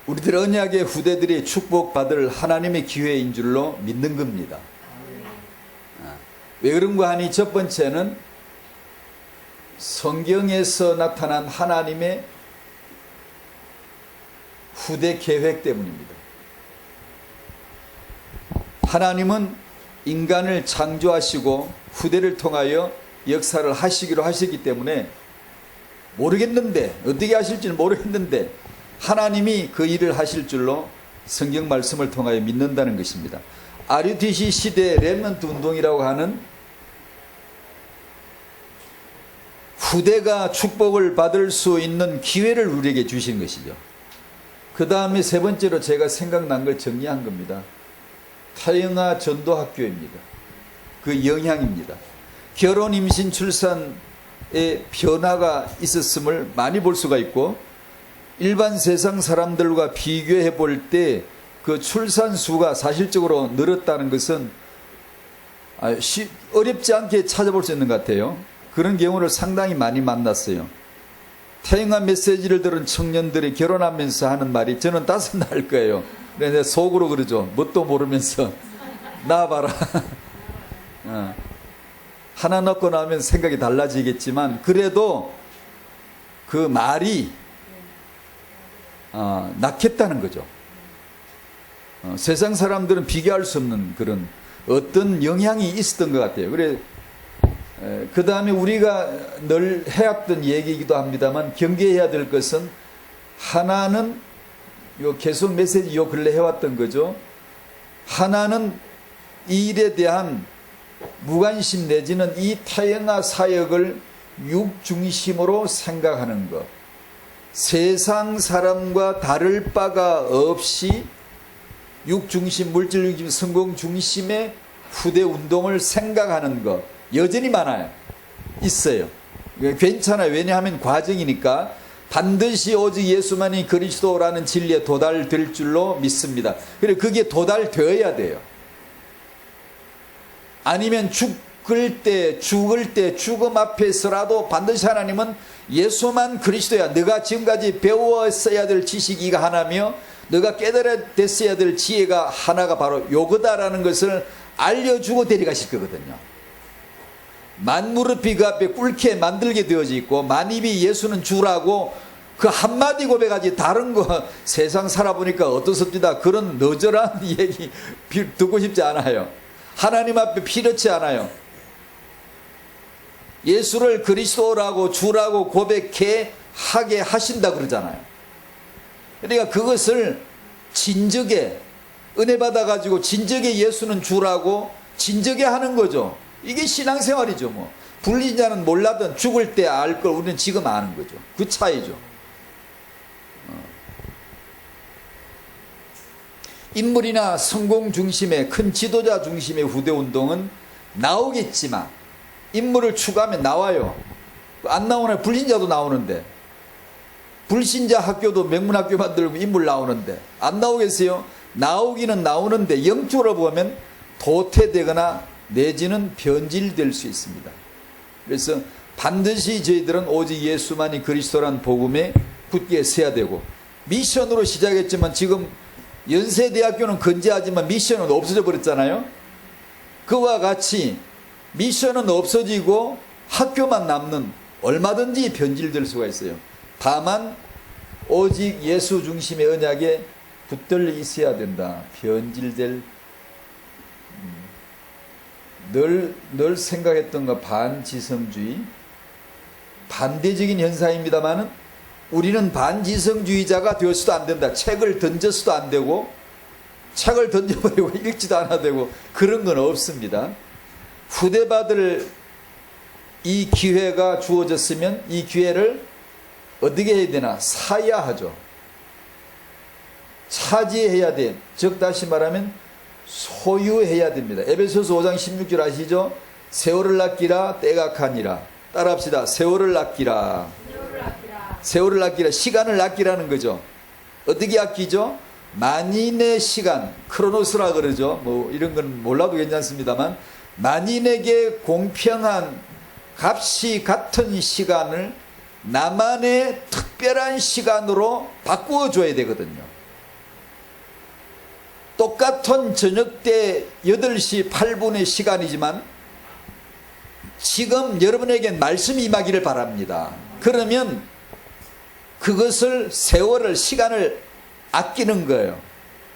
우리들 언약의 후대들이 축복받을 하나님의 기회인 줄로 믿는 겁니다. 왜 그런가 하니 첫 번째는 성경에서 나타난 하나님의 후대 계획 때문입니다. 하나님은 인간을 창조하시고 후대를 통하여 역사를 하시기로 하셨기 때문에 모르겠는데, 어떻게 하실지는 모르겠는데 하나님이 그 일을 하실 줄로 성경 말씀을 통하여 믿는다는 것입니다. RUTC 시대 렘넌트 운동이라고 하는 후대가 축복을 받을 수 있는 기회를 우리에게 주신 것이죠. 그 다음에 세 번째로 제가 생각난 걸 정리한 겁니다. 타영아 전도학교입니다. 그 영향입니다. 결혼, 임신, 출산의 변화가 있었음을 많이 볼 수가 있고, 일반 세상 사람들과 비교해 볼 때 그 출산 수가 사실적으로 늘었다는 것은 어렵지 않게 찾아볼 수 있는 것 같아요. 그런 경우를 상당히 많이 만났어요. 태영한 메시지를 들은 청년들이 결혼하면서 하는 말이, 저는 5 낳을 거예요. 그런데 속으로 그러죠. 뭣도 모르면서 낳아봐라. 하나 낳고 나면 생각이 달라지겠지만, 그래도 그 말이 낳겠다는 거죠. 세상 사람들은 비교할 수 없는 그런 어떤 영향이 있었던 것 같아요. 그래, 그 다음에 우리가 늘 해왔던 얘기이기도 합니다만, 경계해야 될 것은, 하나는 요 계속 메시지 요 근래 해왔던 거죠. 하나는 이 일에 대한 무관심 내지는 이 타영아 사역을 육중심으로 생각하는 것, 세상 사람과 다를 바가 없이 육중심, 물질중심, 성공중심의 후대 운동을 생각하는 것 여전히 많아요. 있어요. 괜찮아요. 왜냐하면 과정이니까. 반드시 오직 예수만이 그리스도라는 진리에 도달될 줄로 믿습니다. 그리고 그게 도달되어야 돼요. 아니면 죽을 때 죽음 앞에서라도 반드시 하나님은 예수만 그리스도야, 너가 지금까지 배웠어야 될 지식이 이가 하나며 너가 깨달아야 됐어야 될 지혜가 하나가 바로 요거다라는 것을 알려주고 데려가실 거거든요. 만무릇이 그 앞에 꿇게 만들게 되어져 있고, 만입이 예수는 주라고 그 한마디 고백하지 다른 거 세상 살아보니까 어떻습니다. 그런 너절한 얘기 듣고 싶지 않아요. 하나님 앞에 필요치 않아요. 예수를 그리스도라고 주라고 고백해 하게 하신다 그러잖아요. 그러니까 그것을 진즉에 은혜 받아가지고 진즉에 예수는 주라고 진즉에 하는 거죠. 이게 신앙생활이죠. 뭐 불린자는 몰라던 죽을 때 알 걸 우리는 지금 아는 거죠. 그 차이죠. 인물이나 성공 중심의 큰 지도자 중심의 후대 운동은 나오겠지만, 인물을 추가하면 나와요. 안 나오는 불신자도 나오는데, 불신자 학교도 명문학교 만들고 인물 나오는데 안 나오겠어요? 나오기는 나오는데 영적으로 보면 도태되거나 내지는 변질될 수 있습니다. 그래서 반드시 저희들은 오직 예수만이 그리스도란 복음에 굳게 서야 되고, 미션으로 시작했지만 지금 연세대학교는 건재하지만 미션은 없어져 버렸잖아요. 그와 같이 미션은 없어지고 학교만 남는, 얼마든지 변질될 수가 있어요. 다만 오직 예수 중심의 언약에 붙들려 있어야 된다. 변질될, 늘 생각했던 거 반지성주의, 반대적인 현상입니다만은 우리는 반지성주의자가 되어서도 안 된다. 책을 던져서도 안 되고, 책을 던져버리고 읽지도 않아도 되고, 그런 건 없습니다. 후대받을 이 기회가 주어졌으면 이 기회를 어떻게 해야 되나? 사야 하죠. 차지해야 돼. 즉 다시 말하면 소유해야 됩니다. 에베소서 5장 16절 아시죠? 세월을 아끼라 때가 가니라. 따라합시다. 세월을 아끼라. 세월을 아끼라. 시간을 아끼라는 거죠. 어떻게 아끼죠? 만인의 시간, 크로노스라 그러죠. 뭐 이런 건 몰라도 괜찮습니다만, 만인에게 공평한 값이 같은 시간을 나만의 특별한 시간으로 바꾸어 줘야 되거든요. 똑같은 저녁 때 8시 8분의 시간이지만 지금 여러분에게 말씀이 임하기를 바랍니다. 그러면 그것을 세월을 시간을 아끼는 거예요.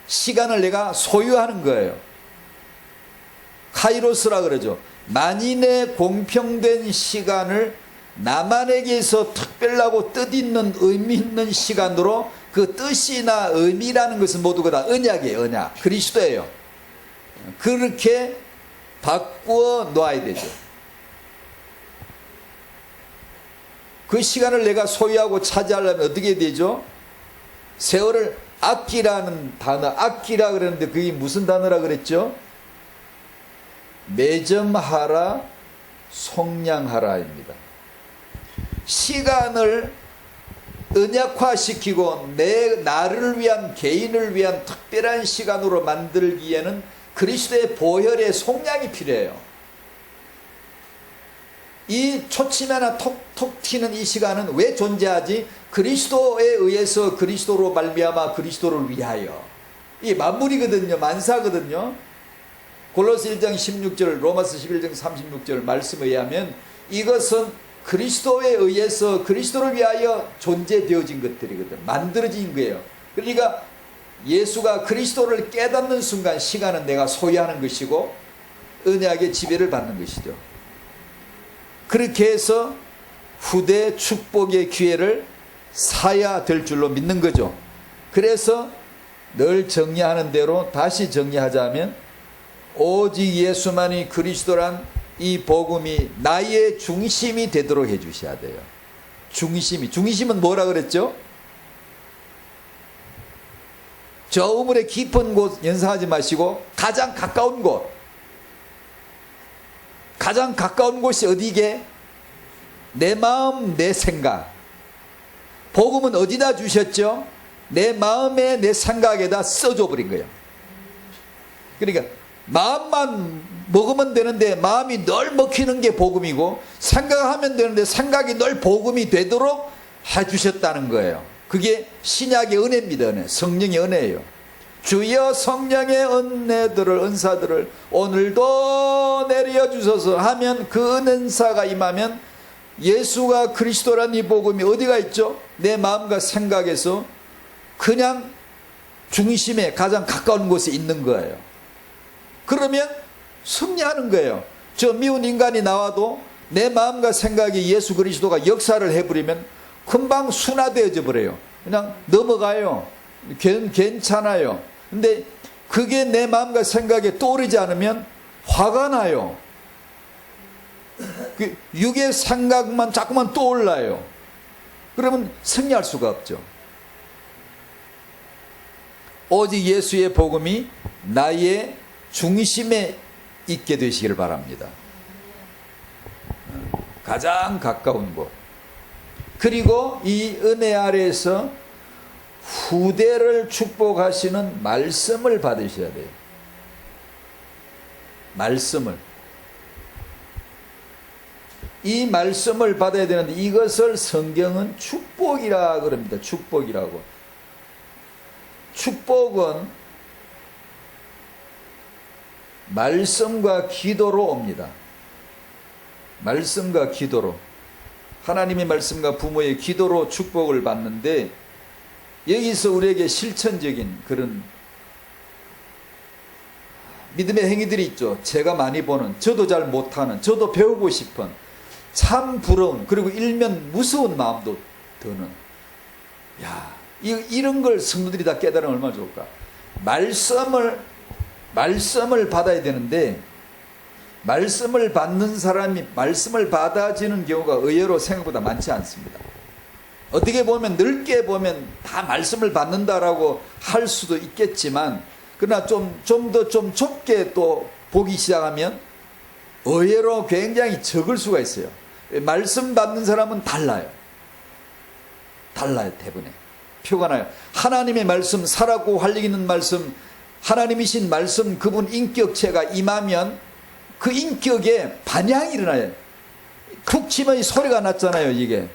시간을 내가 소유하는 거예요. 카이로스라 그러죠. 만인의 공평된 시간을 나만에게서 특별하고 뜻있는 의미 있는 시간으로 그 뜻이나 의미라는 것은 모두 다 언약이에요. 언약. 그리스도예요. 그렇게 바꾸어 놓아야 되죠. 그 시간을 내가 소유하고 차지하려면 어떻게 되죠? 세월을 아끼라는 단어, 아끼라 그랬는데 그게 무슨 단어라 그랬죠? 매점하라, 속량하라입니다. 시간을 언약화시키고 나를 위한, 개인을 위한 특별한 시간으로 만들기에는 그리스도의 보혈의 속량이 필요해요. 이 초침이 하나 톡톡 튀는 이 시간은 왜 존재하지? 그리스도에 의해서 그리스도로 말미암아 그리스도를 위하여. 이 만물이거든요. 만사거든요. 골로새 1장 16절, 로마서 11장 36절 말씀에 의하면 이것은 그리스도에 의해서 그리스도를 위하여 존재되어진 것들이거든. 만들어진 거예요. 그러니까 예수가 그리스도를 깨닫는 순간 시간은 내가 소유하는 것이고 언약의 지배를 받는 것이죠. 그렇게 해서 후대 축복의 기회를 사야 될 줄로 믿는 거죠. 그래서 늘 정리하는 대로 다시 정리하자면 오직 예수만이 그리스도란 이 복음이 나의 중심이 되도록 해 주셔야 돼요. 중심은 뭐라 그랬죠? 저 우물의 깊은 곳 연상하지 마시고 가장 가까운 곳, 가장 가까운 곳이 어디게? 내 마음, 내 생각. 복음은 어디다 주셨죠? 내 마음에, 내 생각에다 써줘 버린 거예요. 그러니까 마음만 먹으면 되는데 마음이 늘 먹히는 게 복음이고, 생각하면 되는데 생각이 늘 복음이 되도록 해주셨다는 거예요. 그게 신약의 은혜입니다. 은혜. 성령의 은혜예요. 주여 성령의 은혜들을, 은사들을 오늘도 내려주소서 하면 그 은사가 임하면 예수가 그리스도란 이 복음이 어디가 있죠? 내 마음과 생각에서 그냥 중심에 가장 가까운 곳에 있는 거예요. 그러면 승리하는 거예요. 저 미운 인간이 나와도 내 마음과 생각이 예수 그리스도가 역사를 해버리면 금방 순화되어져 버려요. 그냥 넘어가요. 괜찮아요. 근데 그게 내 마음과 생각에 떠오르지 않으면 화가 나요. 그 육의 생각만 자꾸만 떠올라요. 그러면 승리할 수가 없죠. 오직 예수의 복음이 나의 중심에 있게 되시기를 바랍니다. 가장 가까운 곳. 그리고 이 은혜 아래에서 후대를 축복하시는 말씀을 받으셔야 돼요. 말씀을. 이 말씀을 받아야 되는데 이것을 성경은 축복이라 그럽니다. 축복이라고. 축복은 말씀과 기도로 옵니다. 말씀과 기도로. 하나님의 말씀과 부모의 기도로 축복을 받는데 여기서 우리에게 실천적인 그런 믿음의 행위들이 있죠. 제가 많이 보는, 저도 잘 못하는, 저도 배우고 싶은, 참 부러운, 그리고 일면 무서운 마음도 드는. 야, 이런 걸 성도들이 다 깨달으면 얼마나 좋을까. 말씀을 받아야 되는데 말씀을 받는 사람이 말씀을 받아지는 경우가 의외로 생각보다 많지 않습니다. 어떻게 보면 넓게 보면 다 말씀을 받는다라고 할 수도 있겠지만, 그러나 좀 더 좁게 또 보기 시작하면 의외로 굉장히 적을 수가 있어요. 말씀 받는 사람은 달라요. 대부분에. 표가 나요. 하나님의 말씀, 살았고 활력 있는 말씀, 하나님이신 말씀, 그분 인격체가 임하면 그 인격에 반향이 일어나요. 툭 치면 소리가 났잖아요. 이게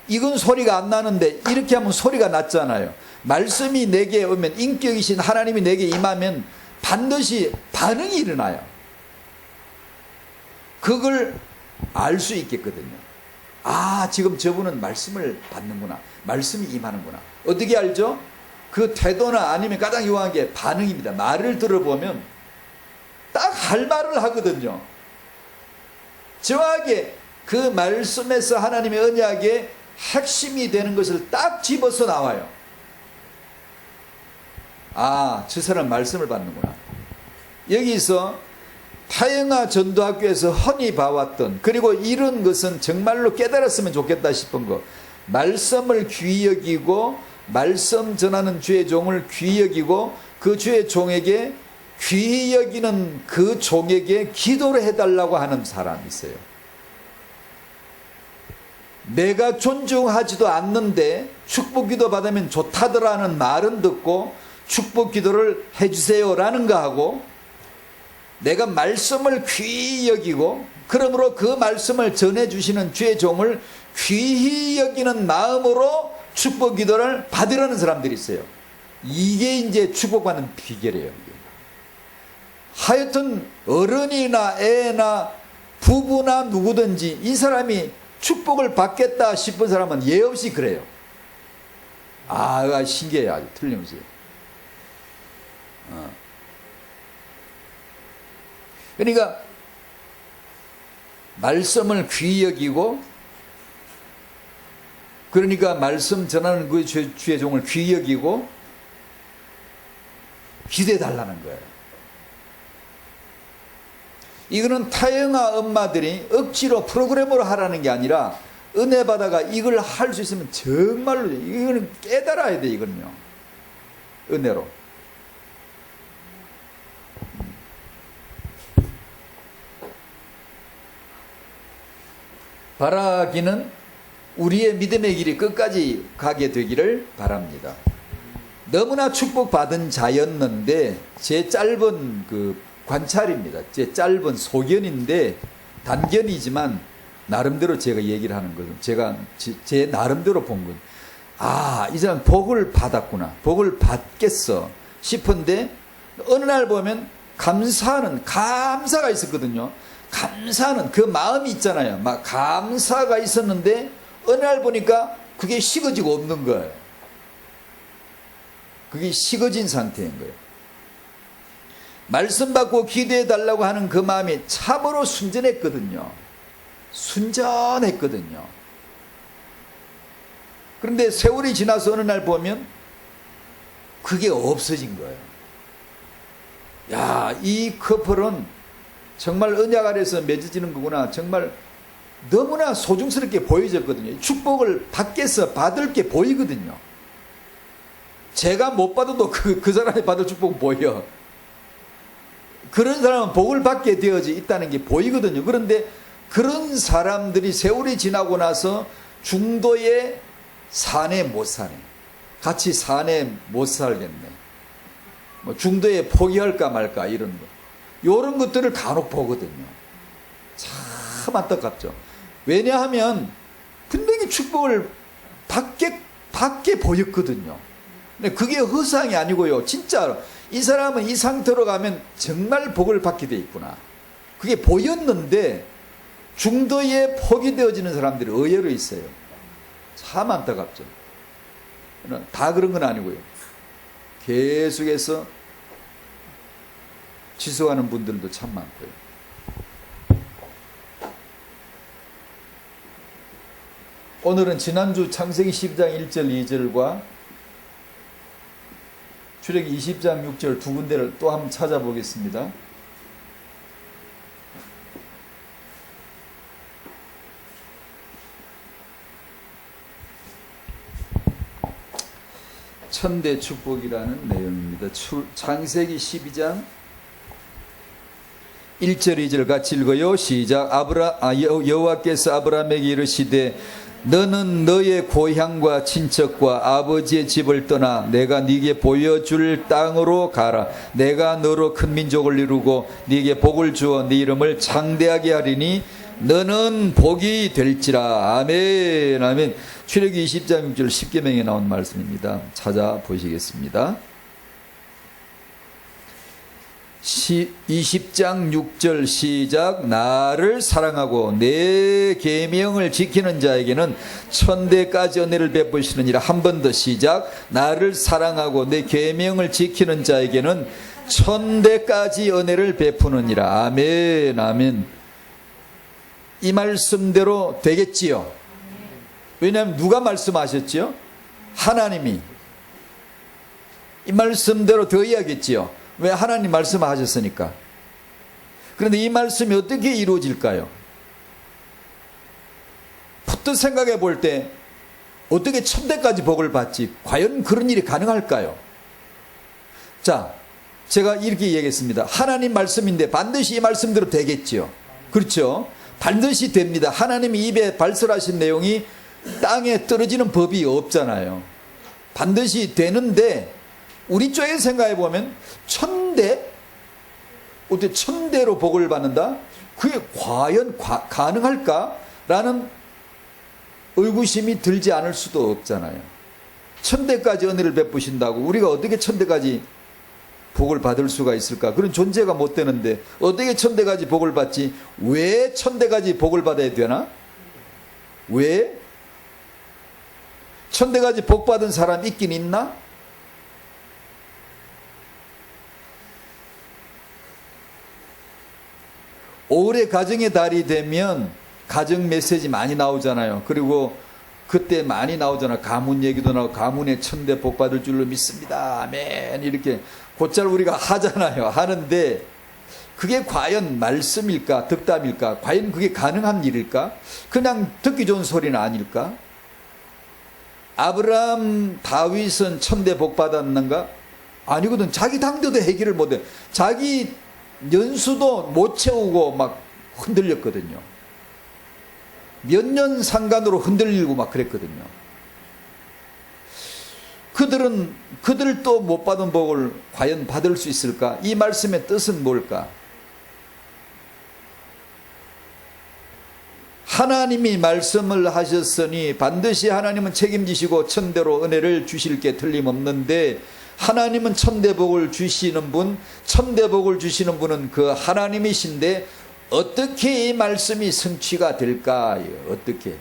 이건 소리가 안 나는데 이렇게 하면 소리가 났잖아요. 말씀이 내게 오면, 인격이신 하나님이 내게 임하면 반드시 반응이 일어나요. 그걸 알 수 있겠거든요. 아, 지금 저분은 말씀을 받는구나. 말씀이 임하는구나. 어떻게 알죠? 그 태도나 아니면 가장 유용한 게 반응입니다. 말을 들어보면 딱 할 말을 하거든요. 정확하게 그 말씀에서 하나님의 언약의 핵심이 되는 것을 딱 집어서 나와요. 아, 저 사람 말씀을 받는구나. 여기서 타영아 전도학교에서 흔히 봐왔던, 그리고 이런 것은 정말로 깨달았으면 좋겠다 싶은 거, 말씀을 귀히 여기고 말씀 전하는 주의 종을 귀히 여기고 그 주의 종에게 귀히 여기는 그 종에게 기도를 해달라고 하는 사람이 있어요. 내가 존중하지도 않는데 축복 기도 받으면 좋다더라는 말은 듣고 축복 기도를 해주세요라는 거 하고, 내가 말씀을 귀히 여기고 그러므로 그 말씀을 전해주시는 주의 종을 귀히 여기는 마음으로 축복 기도를 받으라는 사람들이 있어요. 이게 이제 축복받는 비결이에요. 하여튼 어른이나 애나 부부나 누구든지 이 사람이 축복을 받겠다 싶은 사람은 예 없이 그래요. 아, 신기해요. 아주 틀림없이. 그러니까 말씀을 귀히 여기고, 그러니까 말씀 전하는 그 주의 종을 귀히 여기고 기도해 달라는 거예요. 이거는 타영아 엄마들이 억지로 프로그램으로 하라는 게 아니라 은혜 받아가 이걸 할 수 있으면 정말로 이거는 깨달아야 돼. 이거는요, 은혜로. 바라기는 우리의 믿음의 길이 끝까지 가게 되기를 바랍니다. 너무나 축복받은 자였는데, 제 짧은 그 관찰입니다. 제 짧은 소견인데, 단견이지만 나름대로 제가 얘기를 하는 거죠. 제가 제 나름대로 본 건, 아, 이 사람 복을 받았구나, 복을 받겠어 싶은데 어느 날 보면 감사하는, 감사가 있었거든요. 감사하는 그 마음이 있잖아요. 막 감사가 있었는데 어느 날 보니까 그게 식어지고 없는 거예요. 그게 식어진 상태인 거예요. 말씀 받고 기도해 달라고 하는 그 마음이 참으로 순전했거든요. 순전했거든요. 그런데 세월이 지나서 어느 날 보면 그게 없어진 거예요. 야, 이 커플은 정말 언약 아래서 맺어지는 거구나. 정말 너무나 소중스럽게 보여졌거든요. 축복을 받겠어, 받을 게 보이거든요. 제가 못 받아도 그 사람이 받을 축복은 보여. 그런 사람은 복을 받게 되어져 있다는 게 보이거든요. 그런데 그런 사람들이 세월이 지나고 나서 중도에 사네 못 사네, 같이 사네 못 살겠네, 뭐 중도에 포기할까 말까 이런 거, 이런 것들을 간혹 보거든요. 참 안타깝죠. 왜냐하면 분명히 축복을 받게 보였거든요. 근데 그게 허상이 아니고요, 진짜 이 사람은 이 상태로 가면 정말 복을 받게 돼 있구나, 그게 보였는데 중도에 포기되어지는 사람들이 의외로 있어요. 참 안타깝죠. 다 그런 건 아니고요, 계속해서 지속하는 분들도 참 많고요. 오늘은 지난주 창세기 12장 1절 2절과 출애기 20장 6절 두 군데를 또 한번 찾아보겠습니다. 천대 축복이라는 내용입니다. 창세기 12장 1절 2절 같이 읽어요. 시작. 여호와께서 아브라함에게 이르시되 너는 너의 고향과 친척과 아버지의 집을 떠나 내가 네게 보여줄 땅으로 가라. 내가 너로 큰 민족을 이루고 네게 복을 주어 네 이름을 창대하게 하리니 너는 복이 될지라. 아멘. 아멘. 출애굽기 20장 6절 10계명에 나온 말씀입니다. 찾아보시겠습니다. 20장 6절 시작. 나를 사랑하고 내 계명을 지키는 자에게는 천대까지 은혜를 베푸시느니라. 한 번 더 시작. 나를 사랑하고 내 계명을 지키는 자에게는 천대까지 은혜를 베푸느니라. 아멘, 아멘. 이 말씀대로 되겠지요. 왜냐하면 누가 말씀하셨지요? 하나님이. 이 말씀대로 되어야겠지요. 왜? 하나님 말씀하셨으니까. 그런데 이 말씀이 어떻게 이루어질까요? 푸트 생각해 볼 때 어떻게 천대까지 복을 받지? 과연 그런 일이 가능할까요? 자, 제가 이렇게 얘기했습니다. 하나님 말씀인데 반드시 이 말씀대로 되겠지요. 그렇죠? 반드시 됩니다. 하나님이 입에 발설하신 내용이 땅에 떨어지는 법이 없잖아요. 반드시 되는데 우리 쪽에 생각해 보면 천대? 어떻게 천대로 복을 받는다? 그게 과연 가능할까라는 의구심이 들지 않을 수도 없잖아요. 천대까지 은혜를 베푸신다고 우리가 어떻게 천대까지 복을 받을 수가 있을까? 그런 존재가 못 되는데 어떻게 천대까지 복을 받지? 왜 천대까지 복을 받아야 되나? 왜? 천대까지 복 받은 사람 있긴 있나? 올해 가정의 달이 되면 가정 메시지 많이 나오잖아요. 그리고 그때 많이 나오잖아요. 가문 얘기도 나오고 가문에 천대 복 받을 줄로 믿습니다. 아멘. 이렇게 곧잘 우리가 하잖아요. 하는데 그게 과연 말씀일까? 덕담일까? 과연 그게 가능한 일일까? 그냥 듣기 좋은 소리는 아닐까? 아브라함, 다윗은 천대 복 받았는가? 아니거든. 자기 당대도 해결을 못해. 자기 연수도 못 채우고 막 흔들렸거든요. 몇 년 상간으로 흔들리고 막 그랬거든요. 그들도 못 받은 복을 과연 받을 수 있을까? 이 말씀의 뜻은 뭘까? 하나님이 말씀을 하셨으니 반드시 하나님은 책임지시고 천대로 은혜를 주실 게 틀림없는데 하나님은 천대복을 주시는 분, 천대복을 주시는 분은 그 하나님이신데 어떻게 이 말씀이 성취가 될까요? 어떻게?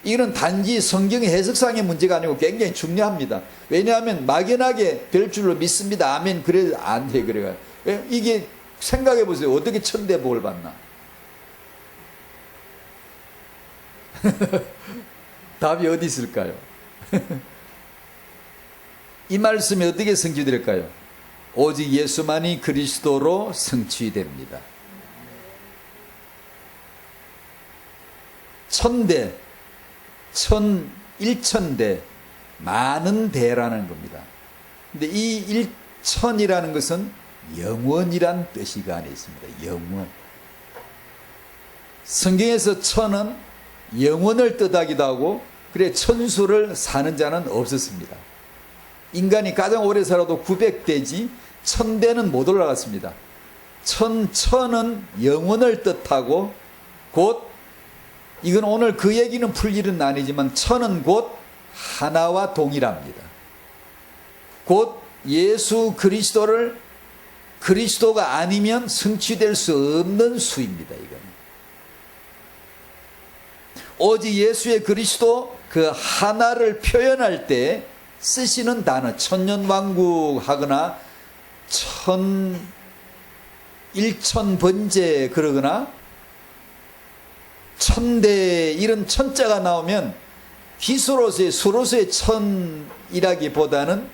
이거는 단지 성경의 해석상의 문제가 아니고 굉장히 중요합니다. 왜냐하면 막연하게 될 줄로 믿습니다. 아멘. 그래 안 돼. 그래가 이게 생각해 보세요. 어떻게 천대복을 받나? 답이 어디 있을까요? 이 말씀이 어떻게 성취될까요? 오직 예수만이 그리스도로 성취됩니다. 천대, 일천대, 많은 대라는 겁니다. 근데 이 일천이라는 것은 영원이란 뜻이 그 안에 있습니다. 영원. 성경에서 천은 영원을 뜻하기도 하고 그래 천수를 사는 자는 없었습니다. 인간이 가장 오래 살아도 900대지 1000대는 못 올라갔습니다. 천은 영원을 뜻하고 곧 이건 오늘 그 얘기는 풀 일은 아니지만 천은 곧 하나와 동일합니다. 곧 예수 그리스도가 아니면 성취될 수 없는 수입니다. 이거는. 오직 예수의 그리스도 그 하나를 표현할 때 쓰시는 단어 천년왕국하거나 일천번제 그러거나 천대 이런 천자가 나오면 기수로서의 수로서의 천이라기보다는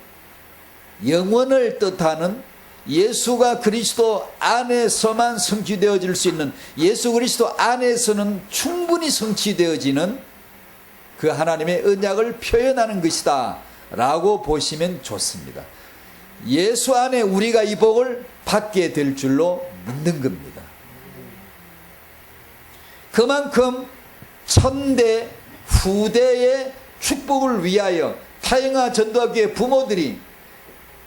영원을 뜻하는 예수가 그리스도 안에서만 성취되어질 수 있는 예수 그리스도 안에서는 충분히 성취되어지는 그 하나님의 언약을 표현하는 것이다 라고 보시면 좋습니다. 예수 안에 우리가 이 복을 받게 될 줄로 믿는 겁니다. 그만큼 천대 후대의 축복을 위하여 타영아 전도학교의 부모들이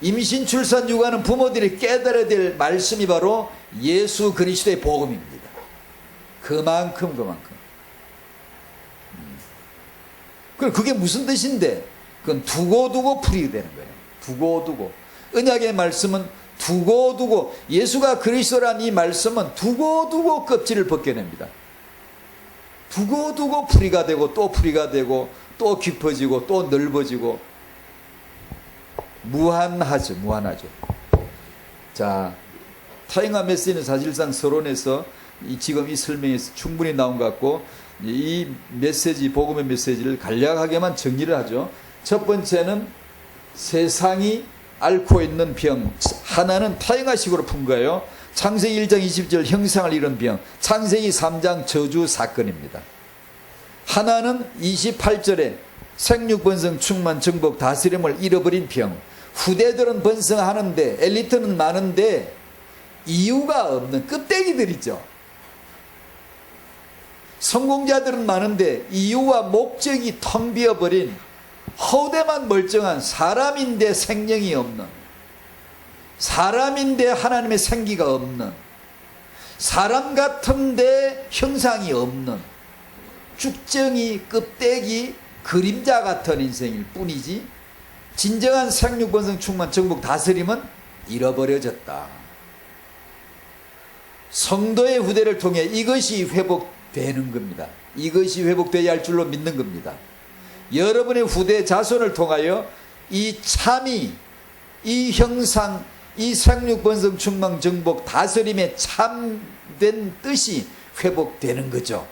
임신 출산 육아하는 부모들이 깨달아야 될 말씀이 바로 예수 그리스도의 복음입니다. 그만큼. 그럼 그게 무슨 뜻인데? 그건 두고두고 풀이 되는 거예요. 두고두고. 언약의 말씀은 두고두고, 예수가 그리스도란 이 말씀은 두고두고 껍질을 벗겨냅니다. 두고두고 풀이가 되고 또 풀이가 되고 또 깊어지고 또 넓어지고 무한하죠. 무한하죠. 자, 타인과 메시지는 사실상 서론에서 지금 이 설명에서 충분히 나온 것 같고, 이 메시지, 복음의 메시지를 간략하게만 정리를 하죠. 첫 번째는 세상이 앓고 있는 병, 하나는 타인화식으로 푼 거예요. 창세기 1장 20절 형상을 잃은 병, 창세기 3장 저주 사건입니다. 하나는 28절에 생육번성 충만 정복 다스림을 잃어버린 병. 후대들은 번성하는데, 엘리트는 많은데 이유가 없는 껍데기들이죠. 성공자들은 많은데 이유와 목적이 텅 비어버린, 허우대만 멀쩡한, 사람인데 생명이 없는, 사람인데 하나님의 생기가 없는, 사람 같은데 형상이 없는, 쭉정이, 껍데기, 그림자 같은 인생일 뿐이지, 진정한 생육번성 충만 정복 다스림은 잃어버려졌다. 성도의 후대를 통해 이것이 회복되는 겁니다. 이것이 회복되어야 할 줄로 믿는 겁니다. 여러분의 후대 자손을 통하여 이 참이, 이 형상, 이 생육번성 충만 정복 다스림의 참된 뜻이 회복되는 거죠.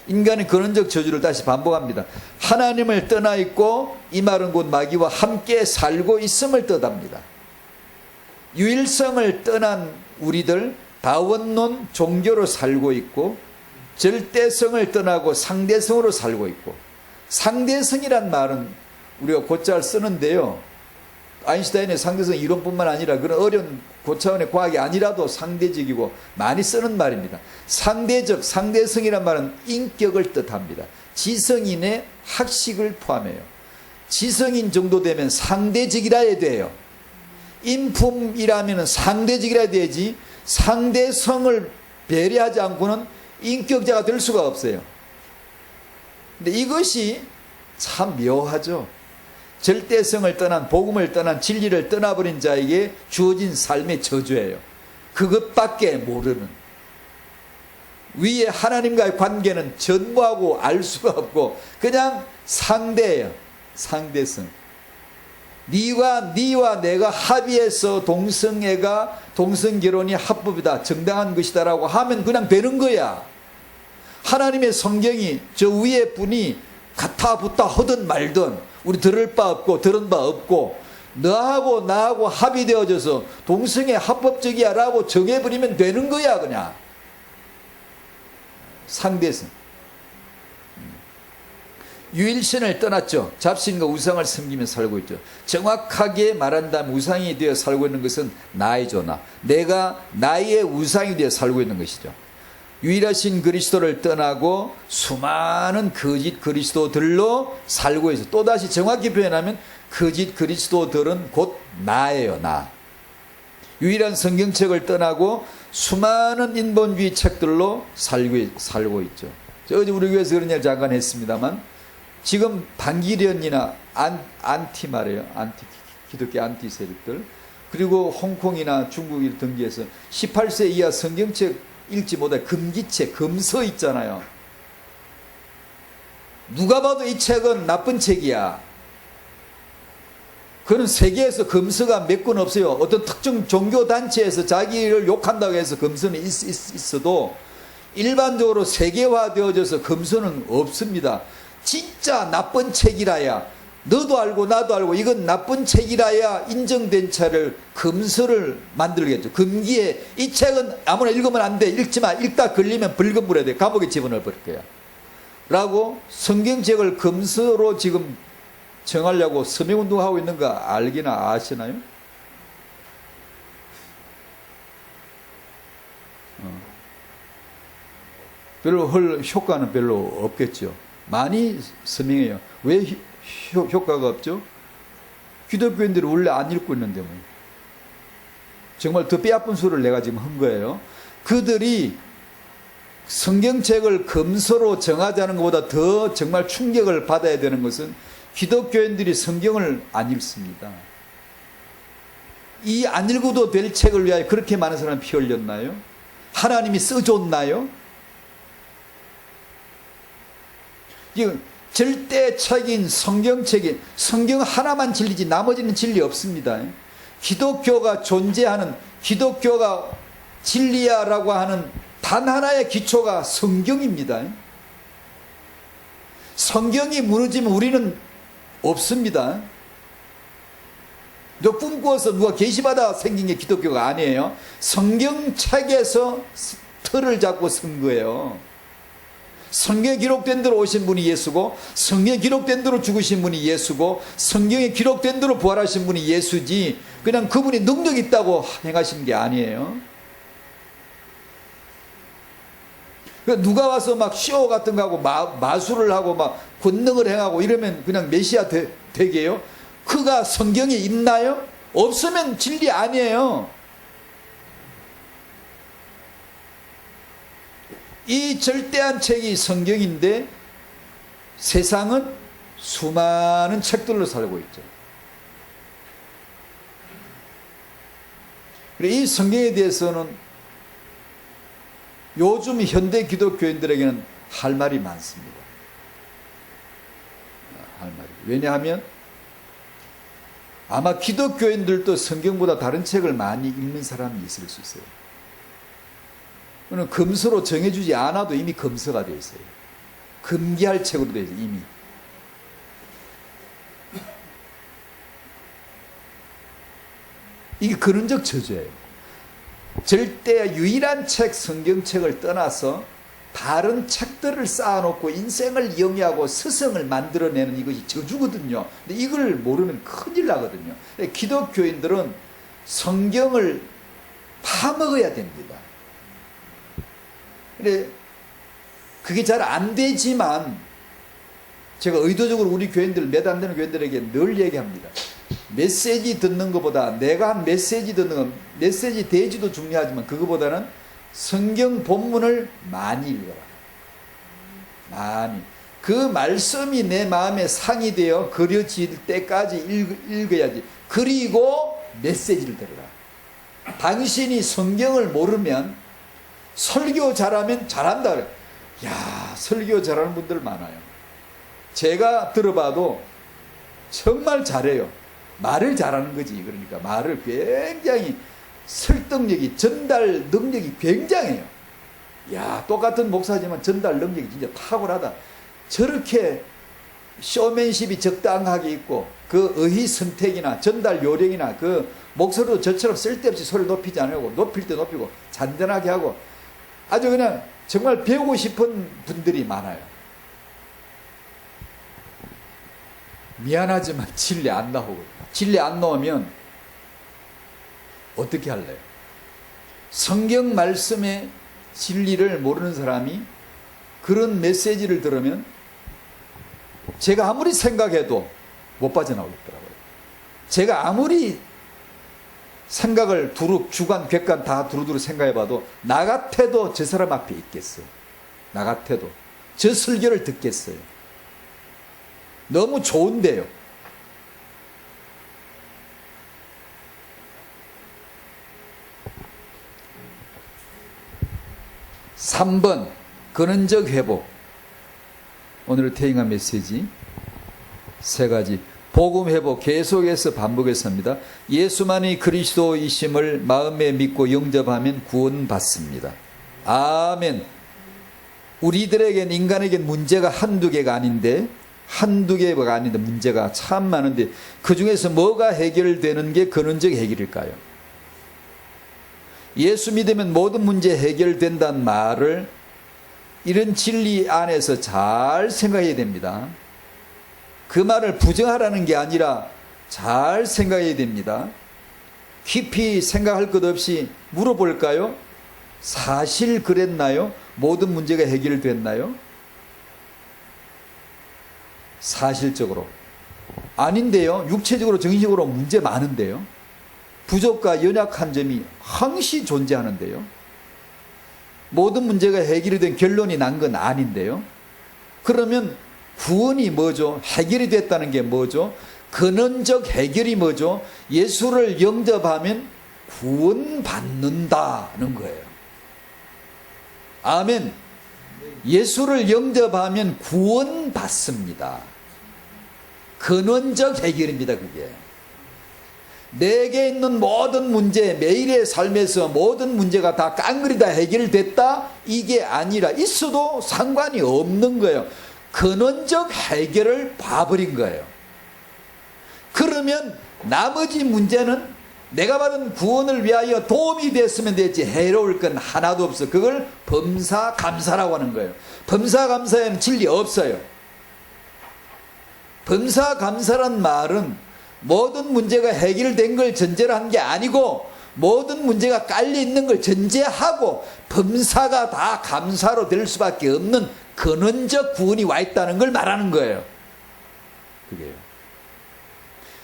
인간의 근원적 저주를 다시 반복합니다. 하나님을 떠나 있고 이 말은 곧 마귀와 함께 살고 있음을 뜻합니다. 유일성을 떠난 우리들, 다원론 종교로 살고 있고, 절대성을 떠나고 상대성으로 살고 있고, 상대성이란 말은 우리가 곧잘 쓰는데요, 아인슈타인의 상대성 이론뿐만 아니라 그런 어려운 고차원의 과학이 아니라도 상대적이고 많이 쓰는 말입니다. 상대적, 상대성이란 말은 인격을 뜻합니다. 지성인의 학식을 포함해요. 지성인 정도 되면 상대적이라 해야 돼요. 인품이라면 상대적이라 되지, 상대성을 배려하지 않고는 인격자가 될 수가 없어요. 근데 이것이 참 묘하죠. 절대성을 떠난, 복음을 떠난, 진리를 떠나버린 자에게 주어진 삶의 저주예요. 그것밖에 모르는, 위에 하나님과의 관계는 전무하고 알 수가 없고 그냥 상대예요. 상대성. 니와 내가 합의해서 동성애가, 동성결혼이 합법이다, 정당한 것이다 라고 하면 그냥 되는 거야. 하나님의 성경이 저 위에 분이 같아 붙다 하든 말든 우리 들을 바 없고 들은 바 없고, 너하고 나하고 합의되어져서 동성애 합법적이야 라고 정해버리면 되는 거야. 그냥 상대성. 유일신을 떠났죠. 잡신과 우상을 섬기며 살고 있죠. 정확하게 말한다면 우상이 되어 살고 있는 것은 나이죠. 내가 나의 우상이 되어 살고 있는 것이죠. 유일하신 그리스도를 떠나고 수많은 거짓 그리스도들로 살고 있어. 또다시 정확히 표현하면 거짓 그리스도들은 곧 나예요. 나. 유일한 성경책을 떠나고 수많은 인본주의 책들로 살고 있죠. 어제 우리 교회에서 그런 얘기를 잠깐 했습니다만, 지금 반기련이나 안티 말이에요. 기독교 안티 세력들, 그리고 홍콩이나 중국이 등기해서 18세 이하 성경책 읽지 못해 금기책, 금서 있잖아요. 누가 봐도 이 책은 나쁜 책이야. 그는 세계에서 금서가 몇 권 없어요. 어떤 특정 종교단체에서 자기를 욕한다고 해서 금서는 있어도 일반적으로 세계화되어져서 금서는 없습니다. 진짜 나쁜 책이라야, 너도 알고 나도 알고 이건 나쁜 책이라야 인정된 차를, 금서를 만들겠죠. 금기에 이 책은 아무나 읽으면 안 돼, 읽지 마, 읽다 걸리면 벌금 물어야 돼, 감옥에 집어넣어 버릴 거야 라고 성경책을 금서로 지금 정하려고 서명운동하고 있는 거 알기나 아시나요? 별로 효과는 별로 없겠죠. 많이 서명해요. 왜 효과가 없죠? 기독교인들이 원래 안 읽고 있는데 뭐. 정말 더 뼈아픈 소리를 내가 지금 한 거예요. 그들이 성경책을 검서로 정하자는 것보다 더 정말 충격을 받아야 되는 것은 기독교인들이 성경을 안 읽습니다. 이 안 읽어도 될 책을 위하여 그렇게 많은 사람이 피 흘렸나요? 하나님이 써줬나요? 이건 절대책인 성경책이 성경 하나만 진리지 나머지는 진리 없습니다. 기독교가 존재하는, 기독교가 진리야라고 하는 단 하나의 기초가 성경입니다. 성경이 무너지면 우리는 없습니다. 너 꿈꾸어서 누가 계시받아 생긴 게 기독교가 아니에요. 성경책에서 틀을 잡고 선 거예요. 성경에 기록된 대로 오신 분이 예수고, 성경에 기록된 대로 죽으신 분이 예수고, 성경에 기록된 대로 부활하신 분이 예수지, 그냥 그분이 능력 있다고 행하신 게 아니에요. 누가 와서 막 쇼 같은 거 하고 마술을 하고 막 권능을 행하고 이러면 그냥 메시아 되게요? 그가 성경에 있나요? 없으면 진리 아니에요. 이 절대한 책이 성경인데 세상은 수많은 책들로 살고 있죠. 이 성경에 대해서는 요즘 현대 기독교인들에게는 할 말이 많습니다. 할 말이. 왜냐하면 아마 기독교인들도 성경보다 다른 책을 많이 읽는 사람이 있을 수 있어요. 그는 검서로 정해주지 않아도 이미 검서가 되어 있어요. 금기할 책으로 되어 있어요. 이미. 이게 근원적 저주예요. 절대 유일한 책, 성경책을 떠나서 다른 책들을 쌓아놓고 인생을 영위하고 스승을 만들어내는 이것이 저주거든요. 근데 이걸 모르면 큰일 나거든요. 기독교인들은 성경을 파먹어야 됩니다. 근데 그게 잘 안 되지만 제가 의도적으로 우리 교인들, 몇 안 되는 교인들에게 늘 얘기합니다. 메시지 듣는 것보다 내가 한 메시지 듣는 건, 메시지 대지도 중요하지만 그거보다는 성경 본문을 많이 읽어라. 많이. 그 말씀이 내 마음에 상이 되어 그려질 때까지 읽어야지. 그리고 메시지를 들어라. 당신이 성경을 모르면 설교 잘하면 잘한다 그래. 야, 설교 잘하는 분들 많아요. 제가 들어봐도 정말 잘해요. 말을 잘하는 거지. 그러니까 말을 굉장히 설득력이, 전달 능력이 굉장해요. 야, 똑같은 목사지만 전달 능력이 진짜 탁월하다. 저렇게 쇼맨십이 적당하게 있고 그 어휘 선택이나 전달 요령이나 그 목소리도 저처럼 쓸데없이 소리를 높이지 않고 높일 때 높이고 잔잔하게 하고 아주 그냥 정말 배우고 싶은 분들이 많아요. 미안하지만 진리 안 나오고, 진리 안 나오면 어떻게 할래요? 성경 말씀의 진리를 모르는 사람이 그런 메시지를 들으면 제가 아무리 생각해도 못 빠져나오겠더라고요. 제가 아무리 생각을 주관, 객관 다 두루두루 생각해봐도 나 같아도 저 사람 앞에 있겠어요. 나 같아도 저 설교를 듣겠어요. 너무 좋은데요. (3번) 근원적 회복. 오늘 태잉한 메시지 세 가지. 복음 회복 계속해서 반복해서 합니다. 예수만이 그리스도이심을 마음에 믿고 영접하면 구원받습니다. 아멘. 우리들에겐, 인간에겐 문제가 한두 개가 아닌데, 문제가 참 많은데 그 중에서 뭐가 해결되는 게 근원적 해결일까요? 예수 믿으면 모든 문제 해결된다는 말을 이런 진리 안에서 잘 생각해야 됩니다. 그 말을 부정하라는 게 아니라 잘 생각해야 됩니다. 깊이 생각할 것 없이 물어볼까요? 사실 그랬나요? 모든 문제가 해결됐나요? 사실적으로 아닌데요. 육체적으로, 정신적으로 문제 많은데요. 부족과 연약한 점이 항시 존재하는데요. 모든 문제가 해결이 된 결론이 난 건 아닌데요. 그러면 구원이 뭐죠? 해결이 됐다는 게 뭐죠? 근원적 해결이 뭐죠? 예수를 영접하면 구원받는다는 거예요. 아멘. 예수를 영접하면 구원받습니다. 근원적 해결입니다, 그게. 내게 있는 모든 문제, 매일의 삶에서 모든 문제가 다 깡그리 다 해결됐다? 이게 아니라 있어도 상관이 없는 거예요. 근원적 해결을 봐버린 거예요. 그러면 나머지 문제는 내가 받은 구원을 위하여 도움이 됐으면 됐지 해로울 건 하나도 없어. 그걸 범사감사라고 하는 거예요. 범사감사에는 진리 없어요. 범사감사란 말은 모든 문제가 해결된 걸 전제로 한 게 아니고 모든 문제가 깔려 있는 걸 전제하고 범사가 다 감사로 될 수밖에 없는 근원적 구원이 와 있다는 걸 말하는 거예요. 그게요.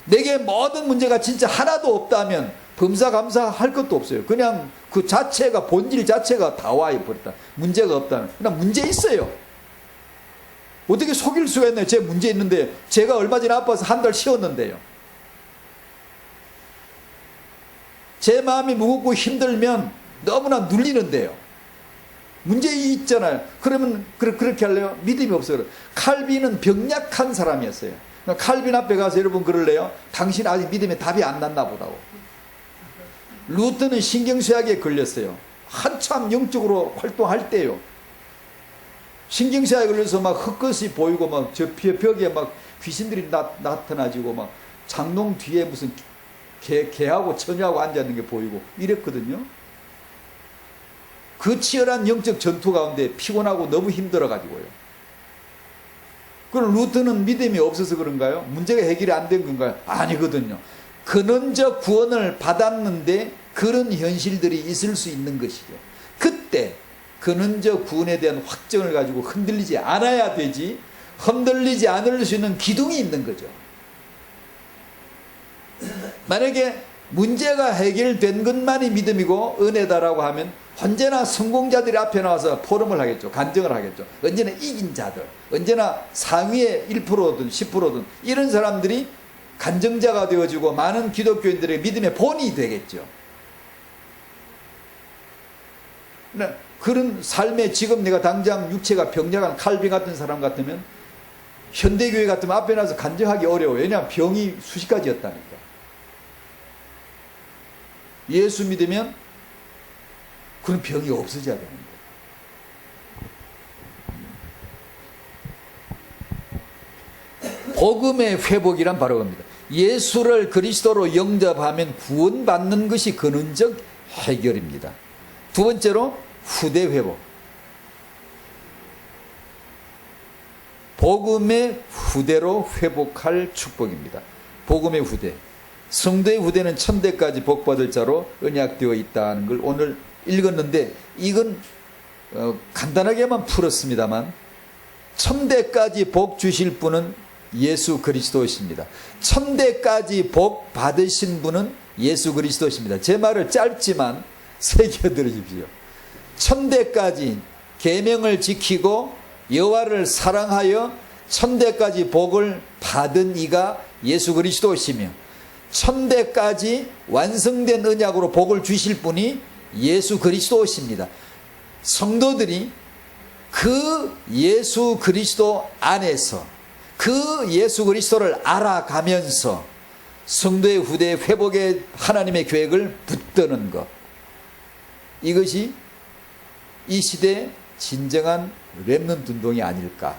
내게 모든 문제가 진짜 하나도 없다면 범사감사할 것도 없어요. 그냥 그 자체가 본질 자체가 다 와 버렸다. 문제가 없다면 그냥 문제 있어요. 어떻게 속일 수가 있나요? 제 문제 있는데 제가 얼마 전에 아파서 한 달 쉬었는데요. 제 마음이 무겁고 힘들면 너무나 눌리는데요. 문제 있잖아요. 그러면 그렇게 할래요? 믿음이 없어요. 칼빈은 병약한 사람이었어요. 칼빈 앞에 가서 여러분 그럴래요? 당신 아직 믿음에 답이 안 났나 보다고. 루터는 신경쇠약에 걸렸어요. 한참 영적으로 활동할 때요. 신경쇠약에 걸려서 막 흙것이 보이고 막 저 벽에 막 귀신들이 나타나지고 막 장롱 뒤에 무슨 개하고 처녀하고 앉아있는 게 보이고 이랬거든요. 그 치열한 영적 전투 가운데 피곤하고 너무 힘들어가지고요. 그럼 루터는 믿음이 없어서 그런가요? 문제가 해결이 안 된 건가요? 아니거든요. 근원적 구원을 받았는데 그런 현실들이 있을 수 있는 것이죠. 그때 근원적 구원에 대한 확정을 가지고 흔들리지 않아야 되지, 흔들리지 않을 수 있는 기둥이 있는 거죠. 만약에 문제가 해결된 것만이 믿음이고 은혜다라고 하면 언제나 성공자들이 앞에 나와서 포럼을 하겠죠. 간증을 하겠죠. 언제나 이긴 자들, 언제나 상위의 1%든 10%든 이런 사람들이 간증자가 되어지고 많은 기독교인들의 믿음의 본이 되겠죠. 그런 삶에 지금 내가 당장 육체가 병약한 칼빈 같은 사람 같으면 현대교회 같으면 앞에 나서 간증하기 어려워요. 왜냐하면 병이 수십 가지였다니까. 예수 믿으면 그런 병이 없어져야 되는 거예요. 복음의 회복이란 바로 겁니다. 예수를 그리스도로 영접하면 구원받는 것이 근원적 해결입니다. 두 번째로 후대 회복. 복음의 후대로 회복할 축복입니다. 복음의 후대. 성도의 후대는 천대까지 복받을 자로 언약되어 있다는 걸 오늘 읽었는데 이건 간단하게만 풀었습니다만 천대까지 복 주실 분은 예수 그리스도이십니다. 천대까지 복 받으신 분은 예수 그리스도이십니다. 제 말을 짧지만 새겨 들으십시오. 천대까지 계명을 지키고 여호와를 사랑하여 천대까지 복을 받은 이가 예수 그리스도이시며 천대까지 완성된 언약으로 복을 주실 분이 예수 그리스도이십니다. 성도들이 그 예수 그리스도 안에서 그 예수 그리스도를 알아가면서 성도의 후대 회복에 하나님의 계획을 붙드는 것, 이것이 이 시대의 진정한 렘넌트 운동이 아닐까.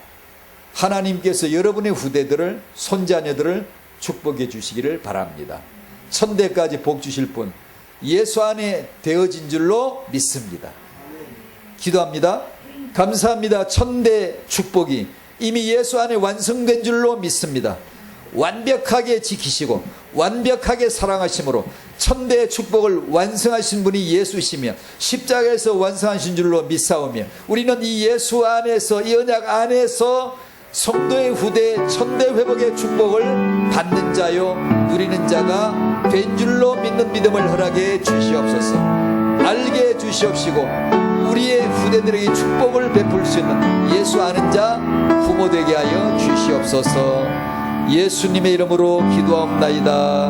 하나님께서 여러분의 후대들을, 손자녀들을 축복해 주시기를 바랍니다. 천대까지 복 주실 분 예수 안에 되어진 줄로 믿습니다. 기도합니다. 감사합니다. 천대 축복이 이미 예수 안에 완성된 줄로 믿습니다. 완벽하게 지키시고 완벽하게 사랑하심으로 천대의 축복을 완성하신 분이 예수시며 십자가에서 완성하신 줄로 믿사오며 우리는 이 예수 안에서, 이 언약 안에서 성도의 후대 천대 회복의 축복을 받는 자요 누리는 자가 된 줄로 믿는 믿음을 허락해 주시옵소서. 알게 해 주시옵시고 우리의 후대들에게 축복을 베풀 수 있는 예수 아는 자 부모 되게 하여 주시옵소서. 예수님의 이름으로 기도하옵나이다.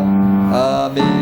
아멘.